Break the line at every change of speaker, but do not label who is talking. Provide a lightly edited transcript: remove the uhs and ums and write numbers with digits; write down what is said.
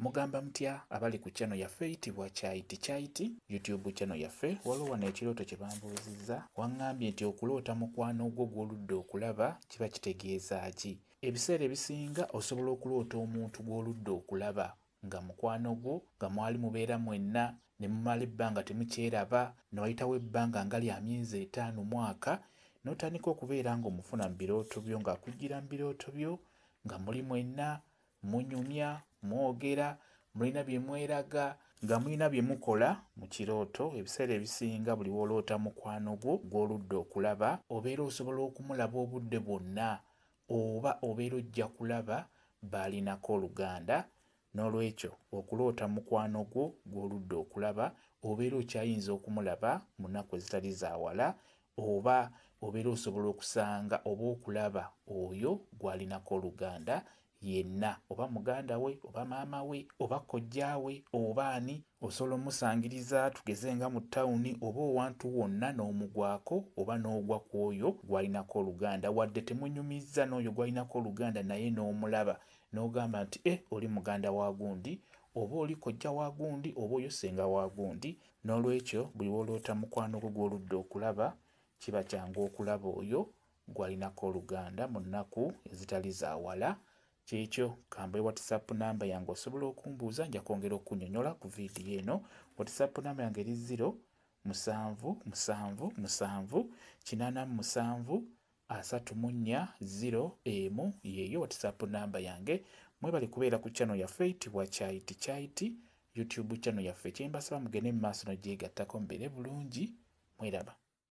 Mugamba mutya abali ku channel yaffe eyitibwa Kyaiti YouTube channel yaffe. Waliwo wano ekirooto kye bambuuzizza, waŋŋambye nti okuloota mukwano gwo gw'oludde okulaba kiba kitegeeza ki? Ebiseera ebisinga osobola okuloota omuntu gw'oludde okulaba nga mukwano gwo, nga mwali mubeera mwenna ne mumala ebbanga temukyeraba, ne wayitawo ebbanga nga lya myezi 5 mwaka, n'otandika okubeera ng'omufuna mu birooto byo, ng'akujjira mu birooto byo nga muli mwenna munyumya, mwogera, mulina bye mweraga, nga mulina bye mukola mu kirooto. Ebiseera ebisinga buli woloota mukwano gwo gw'oludde okulaba, obeera osobola okumulaba obudde bwonna, oba obeera ojja kulaba baalinako oluganda. N'olwekyo okuloota mukwano gwo gw'oludde okulaba, obeera okyayinza okumulaba mu nnaku ezitali za wala, oba obeera osobola okusanga oba okulaba oyo gw'alinako oluganda yenna, oba muganda we, oba maama we, oba kojja we, oba ani. Osobola omusangiriza tugeze nga mu ttawuni oba owantu wonna n'omugwako oba n'ogwa ku oyo gw'alinako oluganda, wadde temunyumizza n'oyo gw'alinako oluganda naye n'omulaba n'ogamba nti oli muganda wa gundi, oba oli kojja wa gundi, oba oyo ssenga wa gundi. N'olwekyo buli woloota mukwano gwo gw'oludde okulaba, kiba kyangu okulaba oyo gw'alinako oluganda mu nnaku ezitali za wala. Kyekyo kambe WhatsApp namba yange osobola okumbuuza, nja kwongera okunnyonnyola ku viidiyo eno. WhatsApp namba yange eri 0777873401 yeeyo WhatsApp namba yange. Mwebale kubeera ku channel yaffe eyitibwa Kyaiti YouTube channel yaffe. Kye mbasaba mugende mu maaso n'ogyegattako mubeere bulungi. Mweraba.